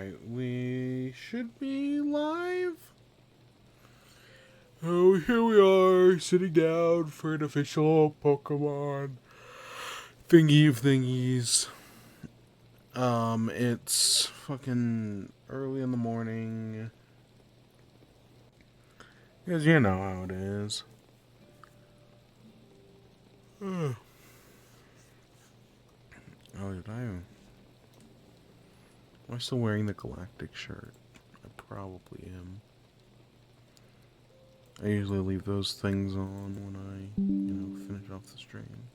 Alright, we should be live. Oh, here we are, sitting down for an official Pokemon thingy of thingies. It's fucking early in the morning. Because you know how it is. Oh, did I? Am I still wearing the Galactic shirt? I probably am. I usually leave those things on when I, finish off the stream.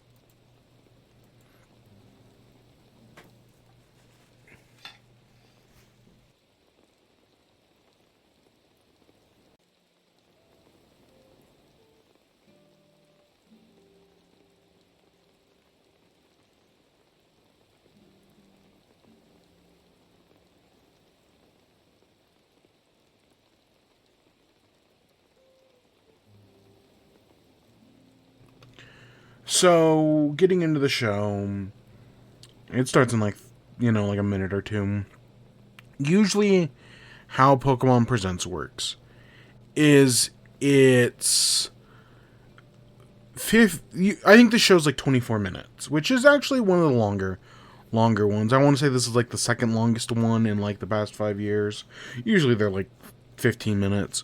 So, getting into the show, it starts in like a minute or two. Usually, how Pokemon Presents works is I think the show's like 24 minutes, which is actually one of the longer ones. I want to say this is like the second longest one in like the past 5 years. Usually they're like 15 minutes.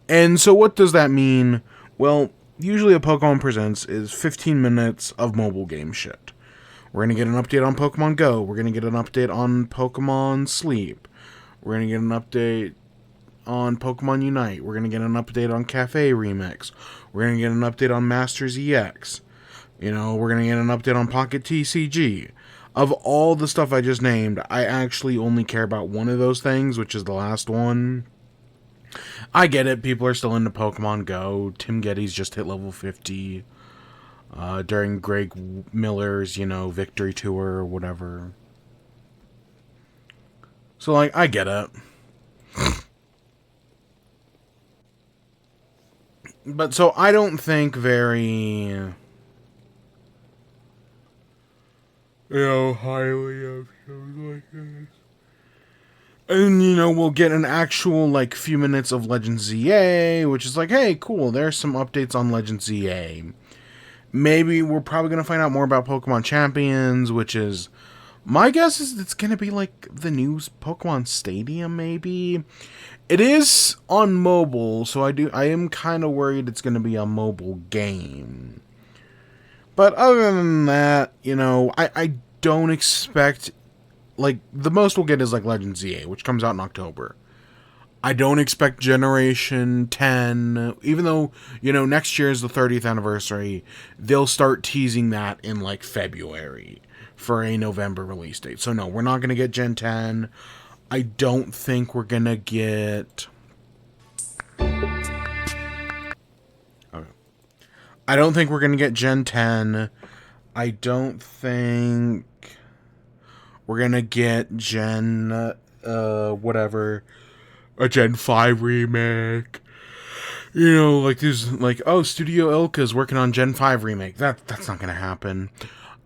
And so what does that mean? Well, usually a Pokemon Presents is 15 minutes of mobile game shit. We're going to get an update on Pokemon Go. We're going to get an update on Pokemon Sleep. We're going to get an update on Pokemon Unite. We're going to get an update on Cafe Remix. We're going to get an update on Masters EX. We're going to get an update on Pocket TCG. Of all the stuff I just named, I actually only care about one of those things, which is the last one. I get it. People are still into Pokemon Go. Tim Geddes just hit level 50 during Greg Miller's, victory tour or whatever. So, I get it. But, so, I don't think very, highly of shows like this. And, we'll get an actual, few minutes of Legends Z-A, which is hey, cool, there's some updates on Legends Z-A. Maybe we're probably going to find out more about Pokemon Champions, which is, my guess is it's going to be the new Pokemon Stadium, maybe. It is on mobile, so I am kind of worried it's going to be a mobile game. But other than that, I don't expect, the most we'll get is Legends Z-A, which comes out in October. I don't expect Generation 10, even though, next year is the 30th anniversary, they'll start teasing that in, February for a November release date. So, no, we're not going to get Gen 10. I don't think we're going to get... Okay. I don't think we're going to get Gen 10. I don't think we're going to get Gen... whatever... a Gen 5 remake. Studio Ilka's working on Gen 5 remake. That's not gonna happen.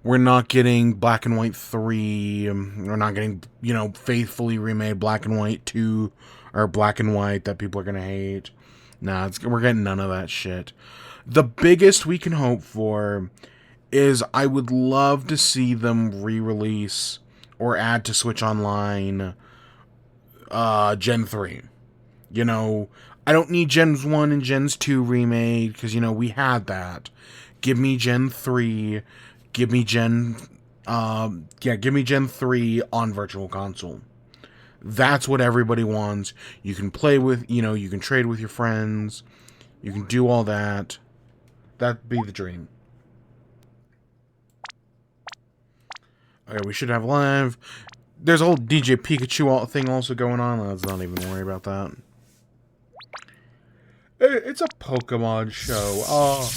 We're not getting Black and White 3. We're not getting, faithfully remade Black and White 2 or Black and White that people are gonna hate. Nah, we're getting none of that shit. The biggest we can hope for is I would love to see them re-release or add to Switch Online Gen 3. I don't need Gens 1 and Gens 2 remade, because, we had that. Give me Gen 3. Give me Gen 3 on Virtual Console. That's what everybody wants. You can play with, you can trade with your friends. You can do all that. That'd be the dream. Okay, we should have live. There's a whole DJ Pikachu thing also going on. Let's not even worry about that. It's a Pokemon show. Oh.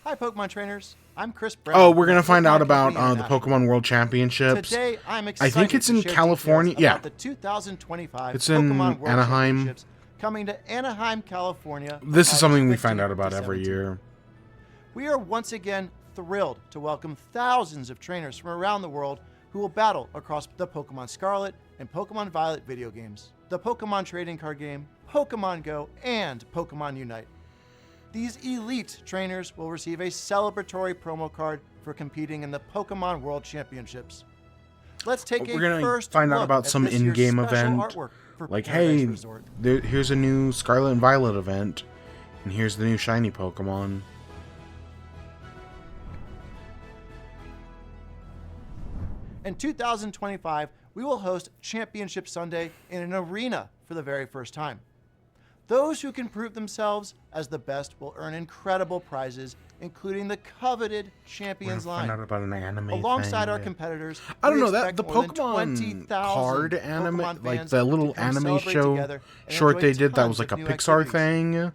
Hi, Pokemon trainers. I'm Chris Brown. Oh, we're gonna find out about the Pokemon World Championships. Today, I'm excited. I think it's in California. Yeah, the 2025 it's in Pokemon World Anaheim. Championships coming to Anaheim, California. This is something we find out about every year. We are once again thrilled to welcome thousands of trainers from around the world who will battle across the Pokémon Scarlet and Pokémon Violet video games, the Pokémon trading card game, Pokémon Go, and Pokémon Unite. These elite trainers will receive a celebratory promo card for competing in the Pokemon World Championships. Let's take We're gonna first find out look about at some this year's in-game special event. artwork for Like, Paradise hey, Resort. here's a new Scarlet and Violet event, and here's the new shiny Pokemon. In 2025, we will host Championship Sunday in an arena for the very first time. Those who can prove themselves as the best will earn incredible prizes, including the coveted Champions Find out line. about an anime Alongside thing. our competitors, I don't we know, that expect the more than Pokemon 20,000 card anime, Pokemon like fans the to little come anime celebrate show together and short enjoy they did that tons was like a of new Pixar activities. thing.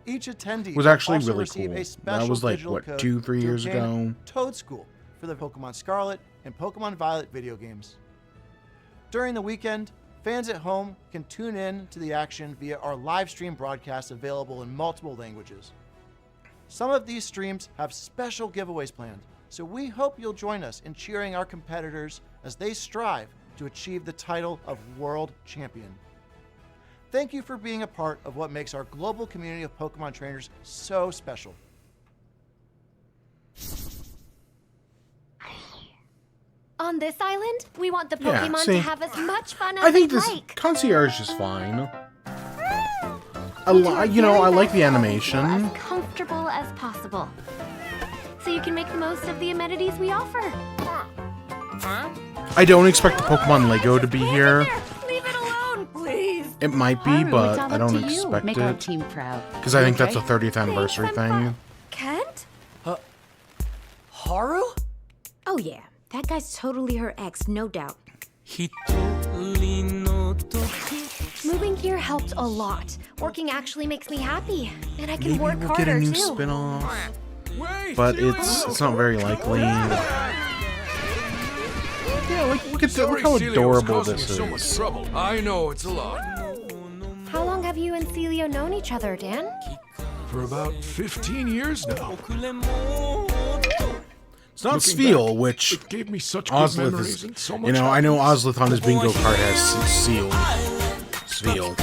Each attendee Was will actually also really receive cool. a That special was like, digital what, code 2-3 to years obtain ago? Toad School for the Pokemon Scarlet and Pokemon Violet video games. During the weekend, fans at home can tune in to the action via our live stream broadcasts available in multiple languages. Some of these streams have special giveaways planned, so we hope you'll join us in cheering our competitors as they strive to achieve the title of World Champion. Thank you for being a part of what makes our global community of Pokemon trainers so special. On this island, we want the Pokemon see, to have as much fun as I think they'd this like. concierge is fine. I We'll do our you know, very I like best the to make you feel animation. as comfortable as possible, so you can make the most of the amenities we offer. I don't expect the Pokemon Lego to be here. Leave it alone, please. It might be, Haru, but it's all I up don't to you. expect Make our it. team proud. Because I think that's a Okay? 30th anniversary thing. Kent? Haru? Oh yeah, that guy's totally her ex, no doubt. Moving here helped a lot. Working actually makes me happy, and I can Maybe work we'll harder get a new too. spin-off. But it's not very likely. Yeah, look how adorable this is. So much trouble. I know, it's a lot. How long have you and Celio known each other, Dan? For about 15 years now. It's not Looking Sfeel, back, which it gave me such good Ozlith memories is. and so much You know, I know happiness. Ozlith on his bingo card has Seal. Sfeel.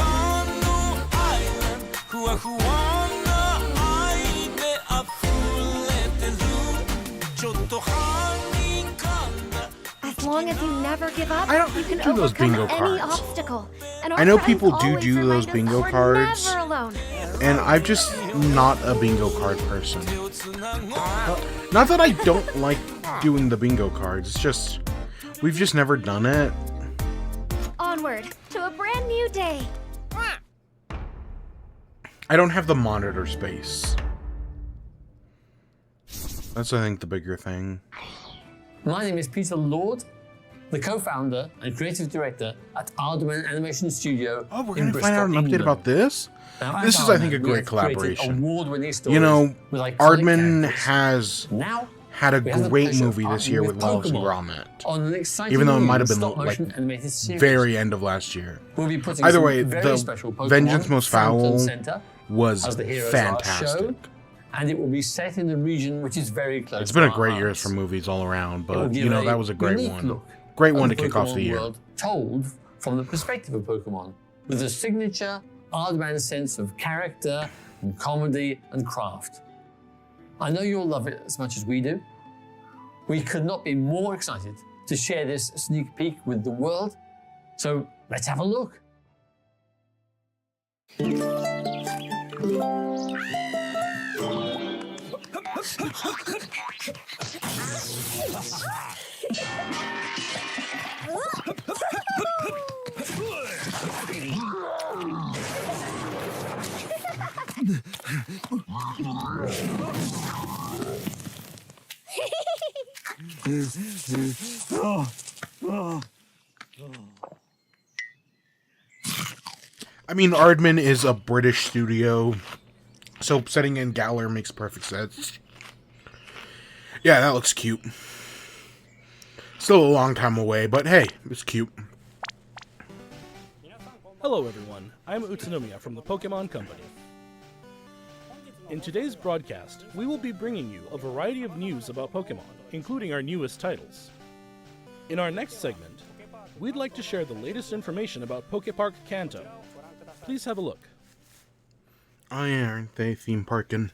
As long as you never give up, I don't you can do those overcome bingo any cards. obstacle. And our I know friends people do always do remind those us bingo we're cards. Never alone. And I'm just not a bingo card person. Not that I don't like doing the bingo cards, it's just, we've just never done it. Onward to a brand new day. I don't have the monitor space. That's, I think, the bigger thing. My name is Peter Lord, the co-founder and creative director at Aardman Animation Studio. Oh, we're in gonna find out an Bristol, update England. about this? Now, at This is, I think, a Aardman, we great have created collaboration. award-winning stories You know, with iconic Aardman characters. has Now, had a we have the great pleasure of movie this partnering year with Wallace and Pokémon Gromit. on an exciting Even though it new might have been stop-motion like animated series. very end of last year. We'll be putting Either some way, very the special Pokémon Vengeance Most front and Foul center was as the heroes of our fantastic. show, and it will be set in a region which is very close. It's been to a our great year hearts. for movies all around, It will but give you know, a that was a great unique one. look Great one to of the kick off the Pokémon year. world, told from the perspective of Pokemon, with a signature Aardman sense of character and comedy and craft. I know you'll love it as much as we do. We could not be more excited to share this sneak peek with the world. So let's have a look. I mean, Aardman is a British studio, so setting in Galar makes perfect sense. Yeah, that looks cute. Still a long time away, but hey, it's cute. Hello everyone, I'm Utsunomiya from the Pokemon Company. In today's broadcast, we will be bringing you a variety of news about Pokemon, including our newest titles. In our next segment, we'd like to share the latest information about Pokepark Kanto. Please have a look. Oh yeah, aren't they theme parking?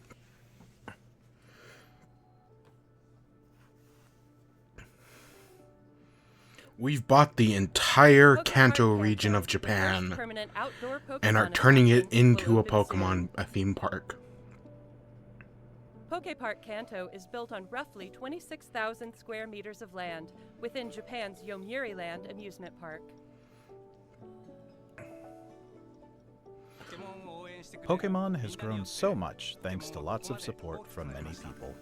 We've bought the entire Kanto region of Japan and are turning it into a theme park. Pokepark Kanto is built on roughly 26,000 square meters of land within Japan's Yomiuri Land amusement park. Pokemon has grown so much thanks to lots of support from many people.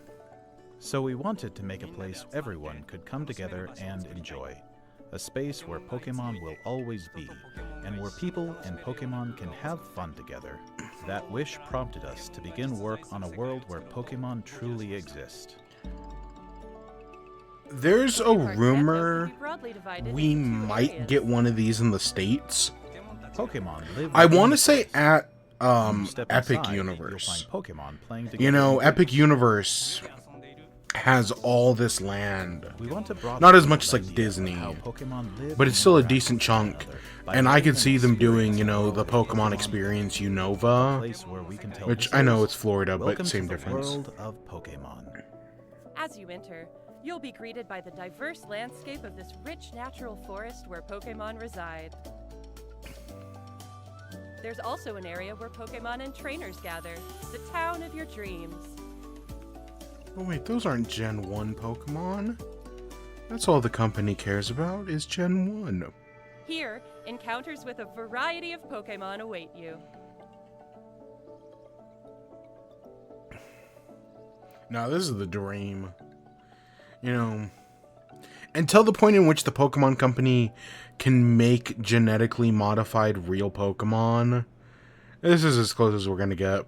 So we wanted to make a place everyone could come together and enjoy. A space where Pokemon will always be, and where people and Pokemon can have fun together. That wish prompted us to begin work on a world where Pokemon truly exist. There's a rumor we might get one of these in the States. Pokemon live. I want to say at Step Epic inside, Universe. you'll find Pokemon playing together. You know, Epic Universe has all this land. We want to Not as much as like Disney, how Pokemon live but it's still a decent chunk. And I could see them doing, you know, the Pokemon Experience Unova, which I know it's Florida, but same difference. World of Pokemon. As you enter, you'll be greeted by the diverse landscape of this rich natural forest where Pokemon reside. There's also an area where Pokemon and trainers gather, the town of your dreams. Oh wait, those aren't Gen 1 Pokemon. That's all the company cares about, is Gen 1. Here, encounters with a variety of Pokemon await you. Now this is the dream. You know, until the point in which the Pokemon Company can make genetically modified real Pokemon, this is as close as we're gonna get.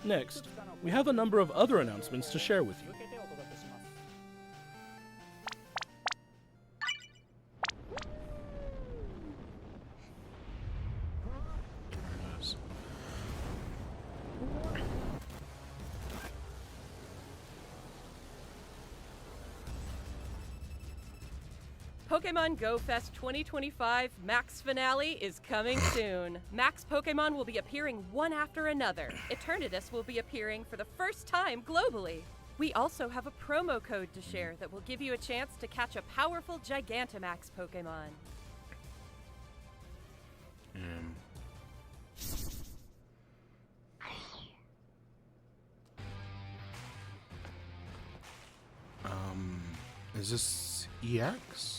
Next, we have a number of other announcements to share with you. Pokemon Go Fest 2025 Max Finale is coming soon. Max Pokemon will be appearing one after another. Eternatus will be appearing for the first time globally. We also have a promo code to share that will give you a chance to catch a powerful Gigantamax Pokemon. Is this EX?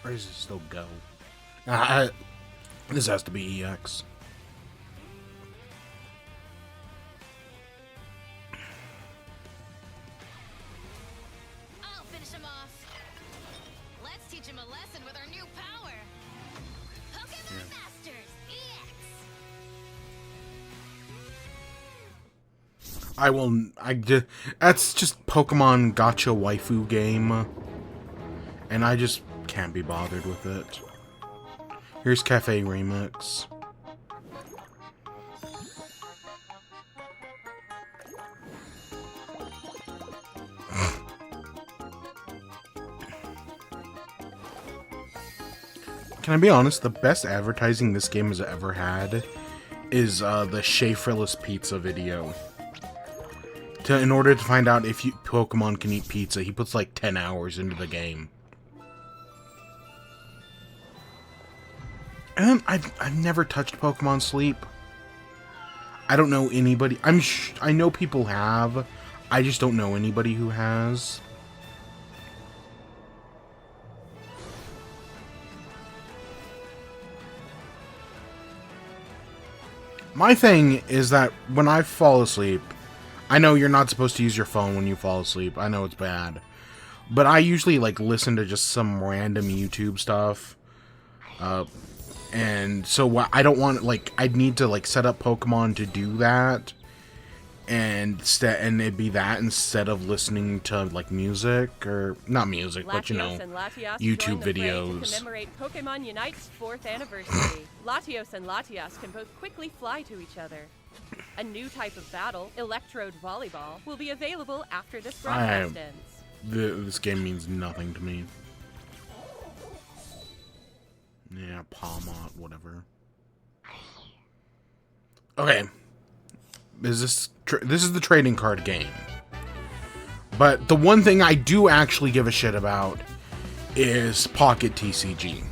Or is it still Go? This has to be EX. I'll finish him off. Let's teach him a lesson with our new power. Pokémon Masters EX. That's just Pokemon Gacha waifu game. And I just can't be bothered with it. Here's Cafe Remix. Can I be honest? The best advertising this game has ever had is the Schaeferless Pizza video. In order to find out if Pokemon can eat pizza, he puts like 10 hours into the game. And I've never touched Pokemon Sleep. I don't know anybody. I know people have. I just don't know anybody who has. My thing is that when I fall asleep, I know you're not supposed to use your phone when you fall asleep. I know it's bad. But I usually like listen to just some random YouTube stuff. And so I don't want, like, I'd need to like set up Pokemon to do that. and it'd be that instead of listening to like music, or not music, but you know, Latios and Latias YouTube join the fray to videos. commemorate Pokemon Unite's 4th anniversary. Latios and Latias can both quickly fly to each other. A new type of battle, Electrode Volleyball, will be available after this broadcast ends. This game means nothing to me. Yeah, Palmot, whatever. Okay. This is the trading card game. But the one thing I do actually give a shit about is Pocket TCG.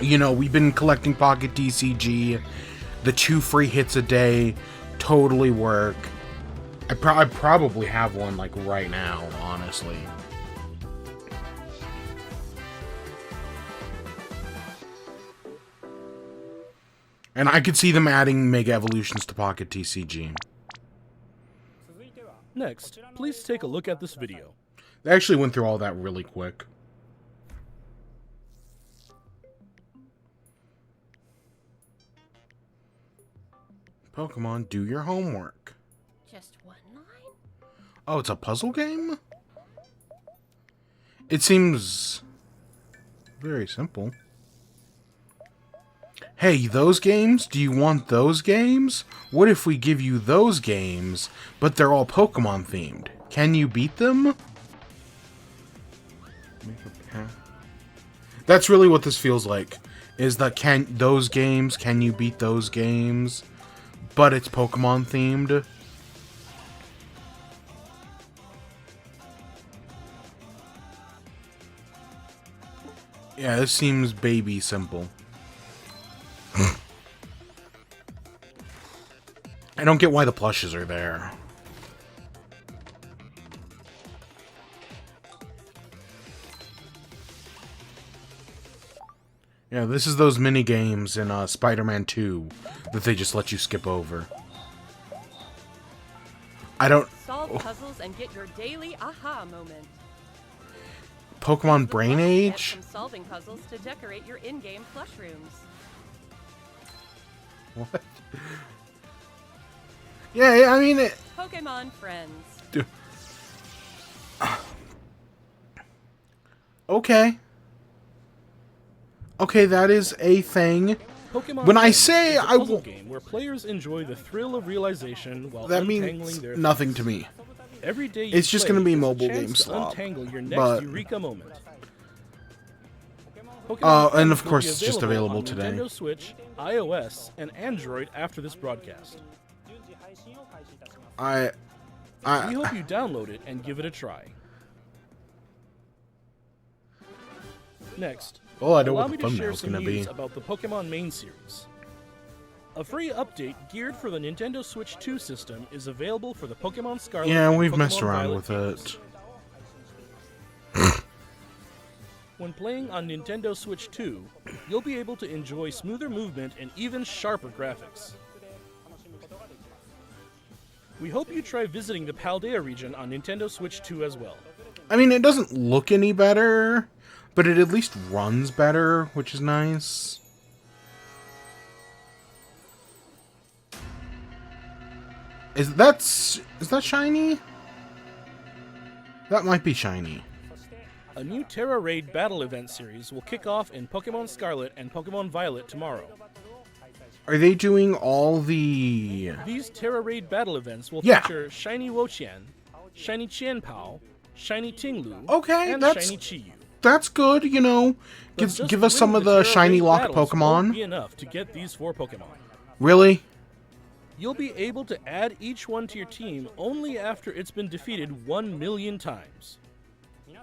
You know, we've been collecting Pocket TCG. The 2 free hits a day totally work. I probably have one like right now, honestly. And I could see them adding Mega Evolutions to Pocket TCG. Next, please take a look at this video. They actually went through all that really quick. Pokemon, do your homework. Just one line? Oh, it's a puzzle game? It seems very simple. Hey, those games? Do you want those games? What if we give you those games, but they're all Pokemon themed? Can you beat them? That's really what this feels like. Is that can you beat those games? But it's Pokemon themed. Yeah, this seems baby simple. I don't get why the plushes are there. Yeah, this is those mini games in Spider-Man 2 that they just let you skip over. I don't... Solve puzzles and get your daily aha moment. Pokemon Brain Age? Some solving puzzles to decorate your in-game plush rooms. What? Yeah, I mean... Pokemon Friends. Okay. Okay, that is a thing. Pokemon When I Friends say is a I puzzle will... game where players enjoy the thrill of realization while That untangling means their nothing to me. Every day It's just going to be is a mobile chance game to slop. untangle your next But... eureka moment. and of Friends will course be it's just available on today. Nintendo Switch, iOS, and Android after this broadcast. We hope you download it and give it a try. Next, Oh, I know allow what me the to share thumbnail's some gonna news be. about the Pokemon main series. A free update geared for the Nintendo Switch 2 system is available for the Pokemon Scarlet Yeah, and we've Pokemon messed around Violet with games. it. When playing on Nintendo Switch 2, you'll be able to enjoy smoother movement and even sharper graphics. We hope you try visiting the Paldea region on Nintendo Switch 2 as well. I mean, it doesn't look any better, but it at least runs better, which is nice. Is that shiny? That might be shiny. A new Terra Raid battle event series will kick off in Pokemon Scarlet and Pokemon Violet tomorrow. Are they doing all the... These Terra Raid battle events will Yeah. feature Shiny Wo-Chien, Shiny Qianpao, Shiny Tinglu, Okay, and that's- Shiny Chiyu. That's good, you know. But just Give us some winning of the Terra shiny Raid locked battles won't Pokemon. be enough to get these 4 Pokemon. Really? You'll be able to add each one to your team only after it's been defeated 1 million times.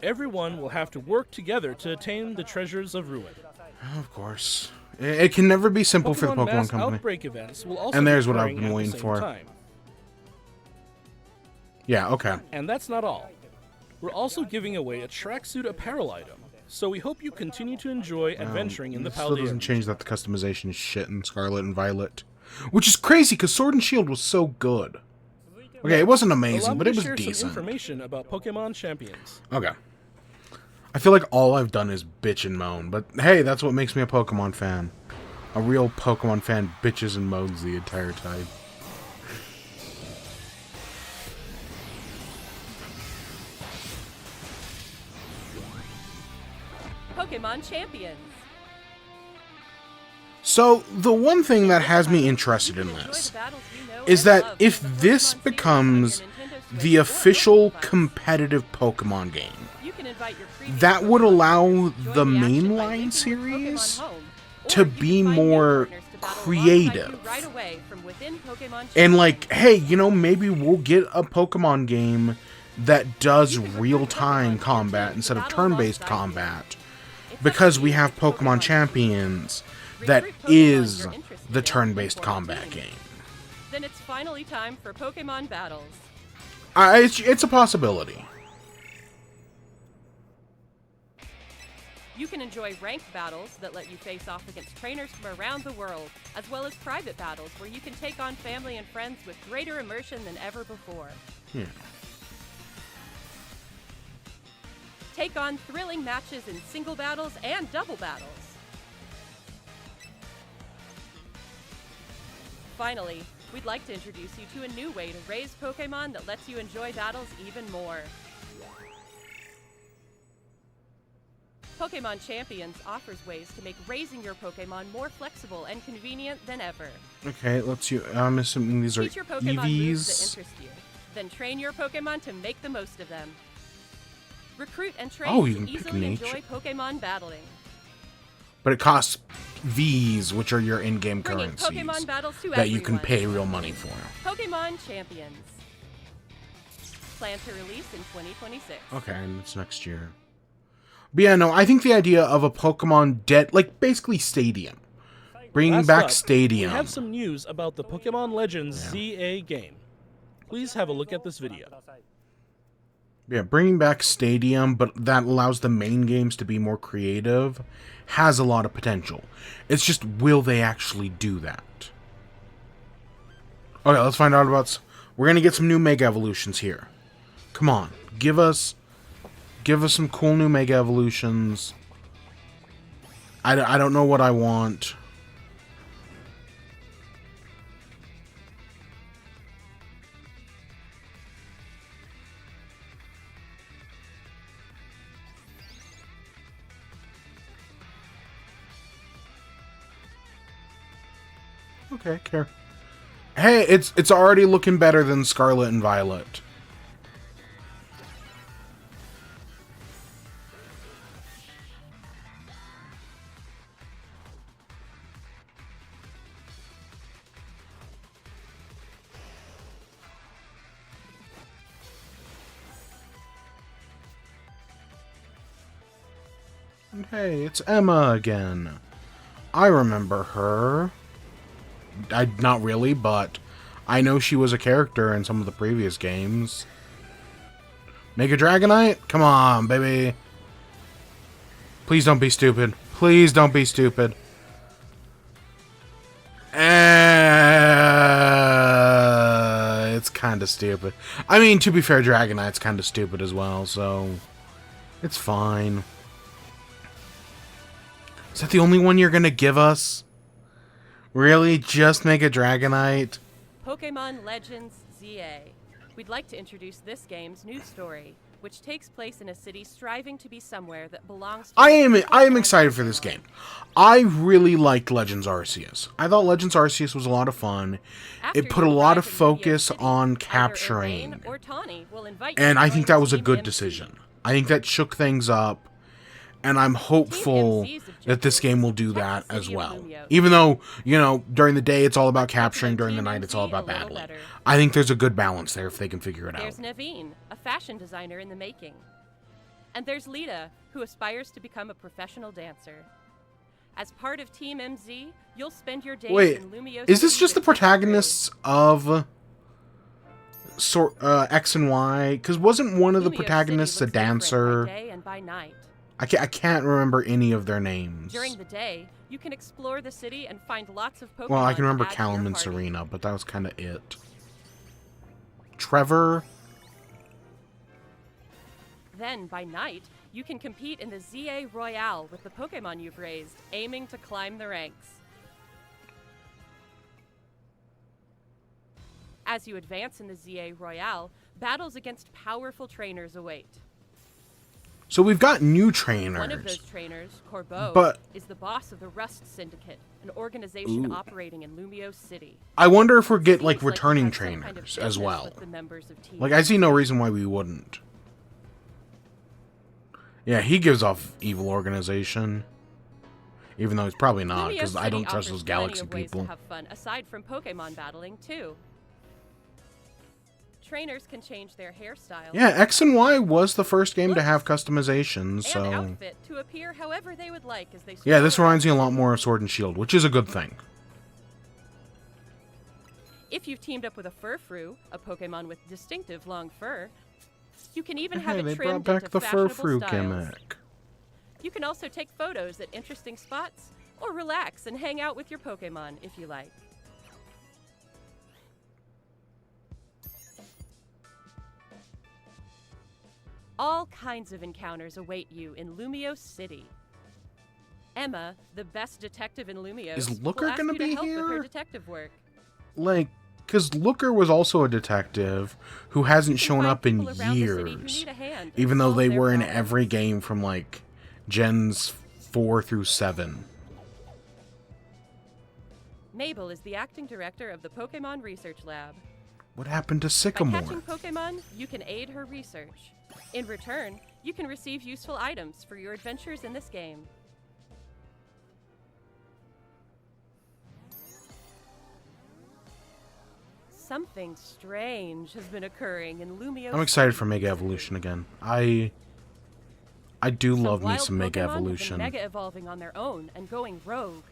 Everyone will have to work together to attain the treasures of Ruin. Of course. It can never be simple for the Pokemon Mass Company. Outbreak events will also And there's be what I've occurring been at the waiting same for. time. Yeah, okay. And that's not all. We're also giving away a tracksuit apparel item, so we hope you continue to enjoy adventuring in the It still doesn't Paldea. change that the customization is shit in Scarlet and Violet. Which is crazy, because Sword and Shield was so good. Okay, it wasn't Allow amazing, me but to it was share some decent. information about Pokemon Champions. Okay. I feel like all I've done is bitch and moan, but hey, that's what makes me a Pokemon fan. A real Pokemon fan bitches and moans the entire time. Pokémon Champions. So, the one thing that has me interested in this is that if this becomes the official competitive Pokemon game, that would allow the mainline series to be more creative. And like, hey, you know, maybe we'll get a Pokemon game that does real-time combat instead of turn-based combat, because we have Pokemon Champions that is the turn-based combat game. Then it's finally time for Pokemon battles. It's a possibility. You can enjoy ranked battles that let you face off against trainers from around the world, as well as private battles where you can take on family and friends with greater immersion than ever before. Yeah. Take on thrilling matches in single battles and double battles. Finally, we'd like to introduce you to a new way to raise Pokémon that lets you enjoy battles even more. Pokémon Champions offers ways to make raising your Pokémon more flexible and convenient than ever. Okay, let's see. I'm assuming these are Teach your Pokémon moves that EVs. interest you, then train your Pokémon to make the most of them. Recruit and train Oh, you to can pick easily nature. enjoy Pokémon battling. But it costs Vs, which are your in-game Bringing currencies Pokémon battles to that you can everyone. pay real money for. Pokémon Champions. Plan to release in 2026. Okay, and it's next year. But yeah, no, I think the idea of a Pokemon like basically Stadium, bringing Last back up, Stadium. We have some news about the Pokémon Legends Z-A game. Please have a look at this video. Yeah, bringing back Stadium, but that allows the main games to be more creative, has a lot of potential. It's just, will they actually do that? Okay, let's find out about... We're going to get some new Mega Evolutions here. Come on, give us some cool new Mega Evolutions. I don't know what I want. Okay, care. Hey, it's already looking better than Scarlet and Violet. And hey, it's Emma again. I remember her. Not really, but I know she was a character in some of the previous games. Mega Dragonite? Come on, baby. Please don't be stupid. Please don't be stupid. It's kind of stupid. I mean, to be fair, Dragonite's kind of stupid as well, so it's fine. Is that the only one you're gonna give us? Really? Just make a Dragonite? Pokémon Legends Z-A. We'd like to introduce this game's new story, which takes place in a city striving to be somewhere that belongs to... I am excited for this game. I really liked Legends Arceus. I thought Legends Arceus was a lot of fun. It put a lot of focus on capturing. And I think that was a good decision. I think that shook things up. And I'm hopeful that this game will do that as well. Even though, you know, during the day it's all about capturing, during the night it's all about battling. I think there's a good balance there if they can figure it out. There's Naveen, a fashion designer in the making. And there's Lita, who aspires to become a professional dancer. As part of Team MZ, you'll spend your days in Lumio. Is this just the protagonists of X and Y? Because wasn't one of the protagonists a dancer? By day and by night. I can't remember any of their names. During the day, you can explore the city and find lots of Pokemon. Well, I can remember to add to Callum your and party. Serena, but that was kind of it. Trevor? Then, by night, you can compete in the ZA Royale with the Pokemon you've raised, aiming to climb the ranks. As you advance in the ZA Royale, battles against powerful trainers await. So we've got new One of trainers. those trainers, Corbeau, But- is the boss of the Rust Syndicate, an organization operating in Lumio City. I wonder if we get, Seems like, he returning has some kind of trainers as business well. with the members of Team Like, I see no reason why we wouldn't. Yeah, he gives off evil organization. Even though he's probably not, Lumio because I City don't trust offers those plenty galaxy of ways people. to have fun aside from Pokemon battling too. Trainers can change their hairstyle. Yeah, X and Y was the first game to have customizations, And so... outfit to appear however they would like as they Yeah, this stroll reminds me a around. lot more of Sword and Shield, which is a good thing. If you've teamed up with a Furfrou, a Pokemon with distinctive long fur, you can even have Hey, it they trimmed brought back into the fashionable Furfrou styles. gimmick. You can also take photos at interesting spots, or relax and hang out with your Pokemon if you like. All kinds of encounters await you in Lumio City. Emma, the best detective in Lumio, Is will Looker ask gonna you to be help with her here? detective work. Like, because Looker was also a detective who hasn't You can shown find up in people around the city who years. need a hand and Even though solve they their were in problems. every game from, like, Gens 4 through 7. Mabel is the acting director of the Pokemon Research Lab. What happened to By Sycamore? catching Pokemon, you can aid her research. In return, you can receive useful items for your adventures in this game. Something strange has been occurring in Lumio. I'm excited for Mega Evolution again. I do love me wild some Mega Pokemon have been Evolution. Mega evolving on their own and going rogue.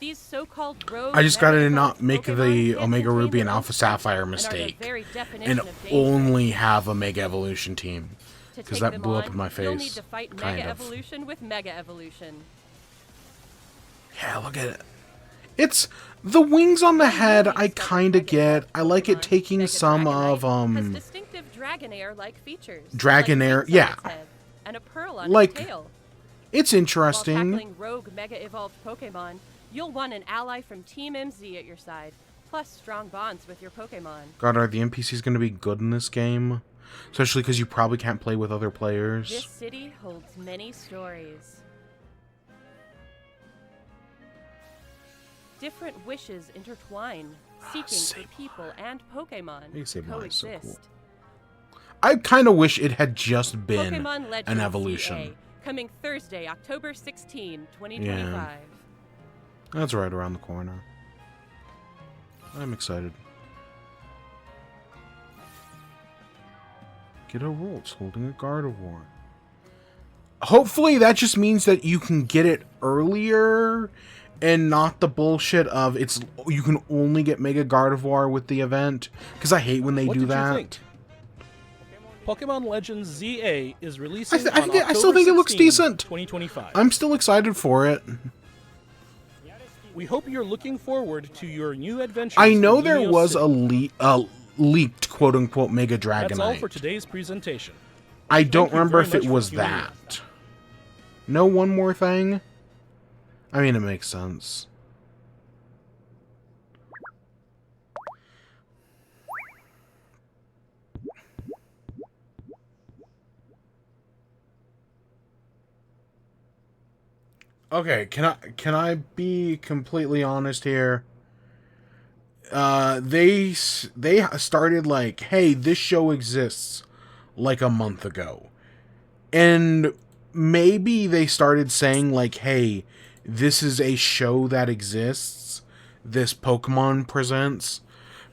These so-called rogue. I just gotta Mega not evolved make Pokemon the can't Omega contain Ruby their and own Alpha strength Sapphire and are the mistake. very definition And of danger. only have a Mega Evolution team. To Because take that them blew up on, in my You'll need face. to fight Kind Mega of. Evolution with Mega Evolution. Yeah, look at it. It's the wings on the head I kinda get. I like it taking Mega some Dragonite of has distinctive Dragonair-like features. Dragonair- like wings on yeah. its head and a pearl on Like, its tail. it's While interesting. tackling rogue Mega evolved Pokemon, you'll want an ally from Team MZ at your side, plus strong bonds with your Pokemon. God, are the NPCs gonna be good in this game? Especially because you probably can't play with other players. This city holds many stories. Different wishes intertwine, seeking for people and Pokemon Hey, to Sableye is so coexist. cool. I kind of wish it had just been Pokemon Legends an evolution. Z-A, coming Thursday, October 16, 2025. That's right around the corner. I'm excited. Get a Rolls holding a Gardevoir. Hopefully that just means that you can get it earlier and not the bullshit of it's you can only get Mega Gardevoir with the event. Because I hate when they What do did you that. think? Pokemon Legends Z-A is releasing I on still October think it looks 16, decent. 2025. I'm still excited for it. We hope you're looking forward to your new adventures. I know in there Lumio was City. a leaked quote-unquote Mega Dragonite. That's all for today's presentation. I don't Thank you remember very if it much for was tuning in. that. No one more thing? I mean, it makes sense. Okay, can I be completely honest here? They started like, hey, this show exists like a month ago. And maybe they started saying like, hey, this is a show that exists. This Pokemon Presents.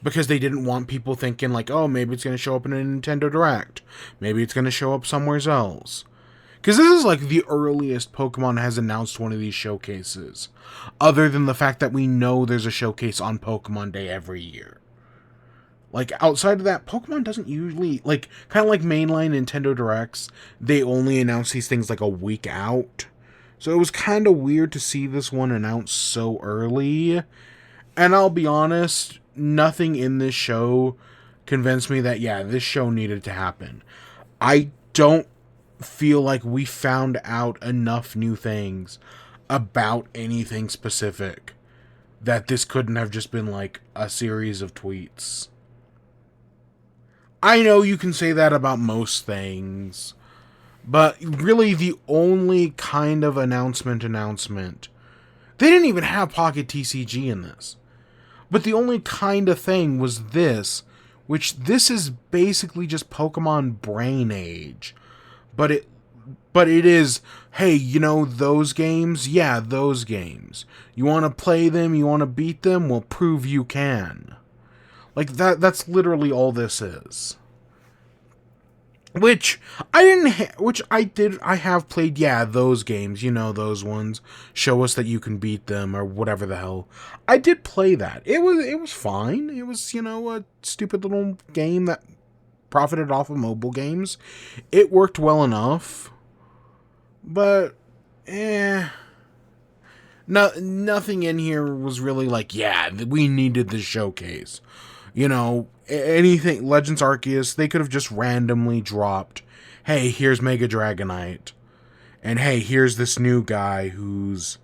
Because they didn't want people thinking like, oh, maybe it's going to show up in a Nintendo Direct. Maybe it's going to show up somewhere else. Because this is like the earliest Pokemon has announced one of these showcases. Other than the fact that we know there's a showcase on Pokemon Day every year. Like, outside of that, Pokemon doesn't usually, like, kind of like mainline Nintendo Directs, they only announce these things like a week out. So it was kind of weird to see this one announced so early. And I'll be honest, nothing in this show convinced me that, yeah, this show needed to happen. I don't feel like we found out enough new things about anything specific that this couldn't have just been like a series of tweets. I know you can say that about most things, But really the only kind of announcement, they didn't even have Pocket TCG in this. But the only kind of thing was this, which this is basically just Pokemon Brain Age. But it is, hey, you know those games? Yeah, those games. You want to play them? You want to beat them? Well, prove you can. Like, that's literally all this is. Which I have played, yeah, those games, you know, those ones. Show us that you can beat them, or whatever the hell. I did play that. It was fine. It was, you know, a stupid little game that profited off of mobile games. It worked well enough. But, nothing in here was really like, yeah, we needed this showcase. You know, anything, Legends Arceus, they could have just randomly dropped, hey, here's Mega Dragonite. And hey, here's this new guy who's,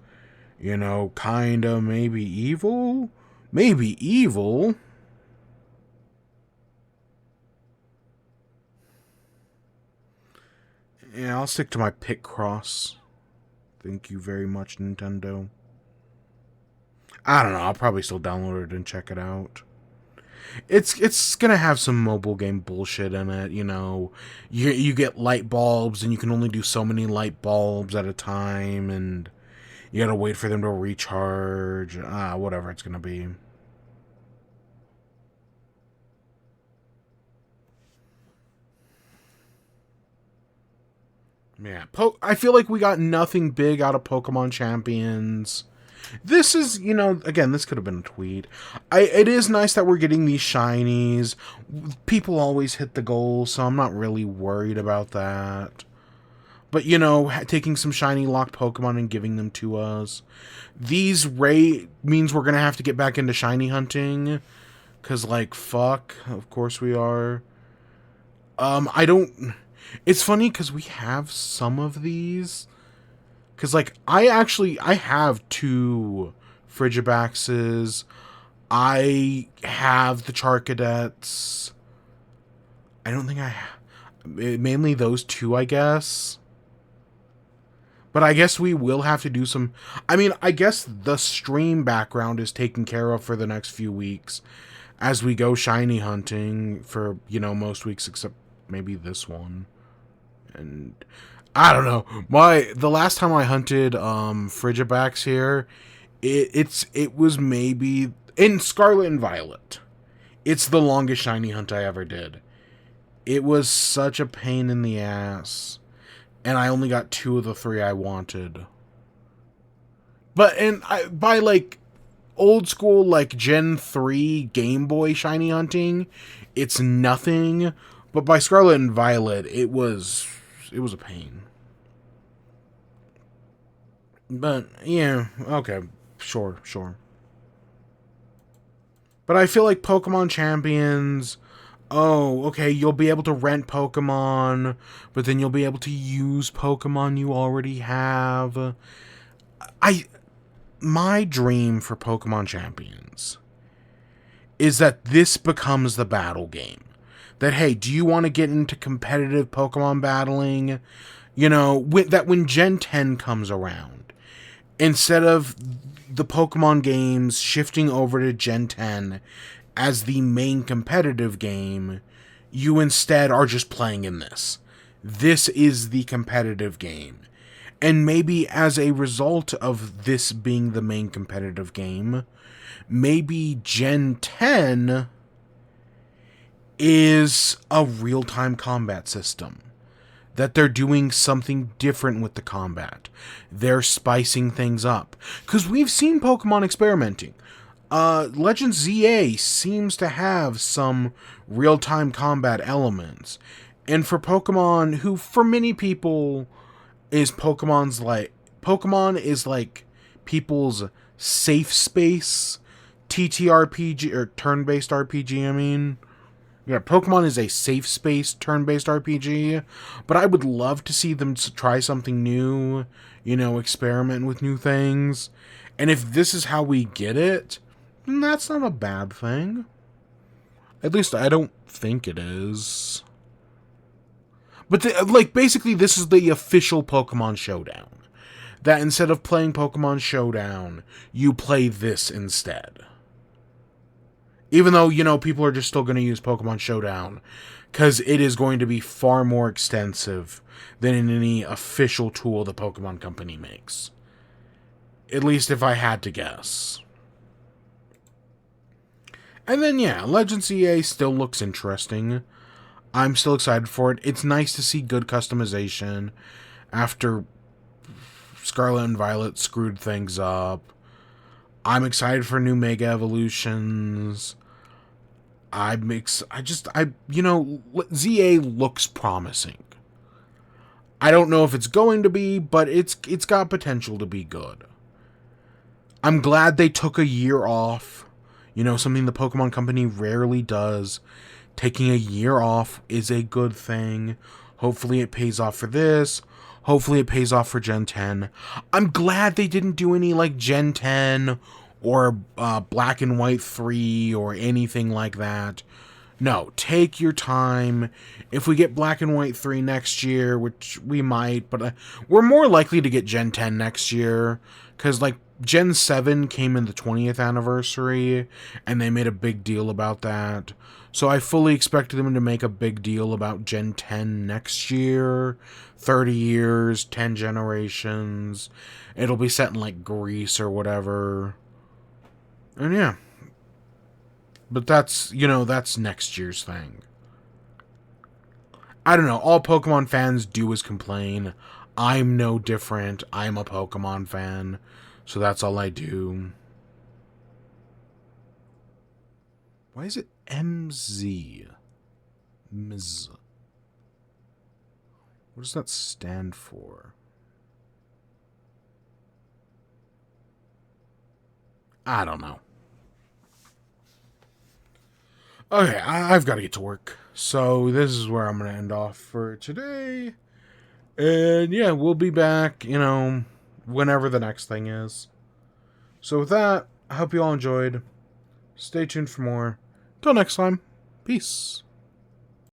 you know, kinda maybe evil? Maybe evil. Yeah, I'll stick to my Picross. Thank you very much, Nintendo. I don't know, I'll probably still download it and check it out. It's gonna have some mobile game bullshit in it, you know. You get light bulbs, and you can only do so many light bulbs at a time, and you gotta wait for them to recharge. Whatever it's gonna be. Yeah, I feel like we got nothing big out of Pokemon Champions. This is, you know, again, this could have been a tweet. It is nice that we're getting these shinies. People always hit the goal, so I'm not really worried about that. But, you know, taking some shiny locked Pokemon and giving them to us. These means we're going to have to get back into shiny hunting. Because, like, fuck, of course we are. It's funny because we have some of these. Because, like, I have 2 Frigibaxes. I have the Charcadets. I don't think I have... Mainly those 2, I guess. But I guess we will have to do some... I mean, I guess the stream background is taken care of for the next few weeks. As we go shiny hunting for, you know, most weeks except maybe this one. And... I don't know. The last time I hunted Frigibax here, it was maybe in Scarlet and Violet. It's the longest shiny hunt I ever did. It was such a pain in the ass, and I only got 2 of the 3 I wanted. But by like old school like Gen 3 Game Boy shiny hunting, it's nothing. But by Scarlet and Violet, it was a pain. But, yeah, okay, sure. But I feel like Pokemon Champions, oh, okay, you'll be able to rent Pokemon, but then you'll be able to use Pokemon you already have. My dream for Pokemon Champions is that this becomes the battle game. That, hey, do you want to get into competitive Pokemon battling? You know, when Gen 10 comes around, instead of the Pokemon games shifting over to Gen 10 as the main competitive game, you instead are just playing in this. This is the competitive game. And maybe as a result of this being the main competitive game, maybe Gen 10 is a real-time combat system. That they're doing something different with the combat. They're spicing things up. Because we've seen Pokemon experimenting. Legends Z-A seems to have some real-time combat elements. And for Pokemon, who for many people Pokemon is like people's safe space TTRPG, or turn-based RPG, I mean. Yeah, Pokemon is a safe space turn-based RPG, but I would love to see them try something new, you know, experiment with new things. And if this is how we get it, then that's not a bad thing. At least I don't think it is. But, like, basically this is the official Pokemon Showdown. That instead of playing Pokemon Showdown, you play this instead. Even though, you know, people are just still going to use Pokemon Showdown, because it is going to be far more extensive than in any official tool the Pokemon Company makes. At least if I had to guess. And then, yeah, Legends Z-A still looks interesting. I'm still excited for it. It's nice to see good customization after Scarlet and Violet screwed things up. I'm excited for new Mega Evolutions. You know, ZA looks promising. I don't know if it's going to be, but it's got potential to be good. I'm glad they took a year off. You know, something the Pokemon Company rarely does. Taking a year off is a good thing. Hopefully it pays off for this. Hopefully it pays off for Gen 10. I'm glad they didn't do any, like, Gen 10 or Black and White 3 or anything like that. No, take your time. If we get Black and White 3 next year, which we might, but we're more likely to get Gen 10 next year, because, like, Gen 7 came in the 20th anniversary, and they made a big deal about that. So I fully expect them to make a big deal about Gen 10 next year. 30 years, 10 generations. It'll be set in, like, Greece or whatever. And yeah. But that's, you know, that's next year's thing. I don't know. All Pokemon fans do is complain. I'm no different. I'm a Pokemon fan. So that's all I do. Why is it MZ? MZ. What does that stand for? I don't know. Okay, I've got to get to work. So this is where I'm going to end off for today. And yeah, we'll be back, you know, whenever the next thing is. So with that, I hope you all enjoyed. Stay tuned for more. Till next time, peace.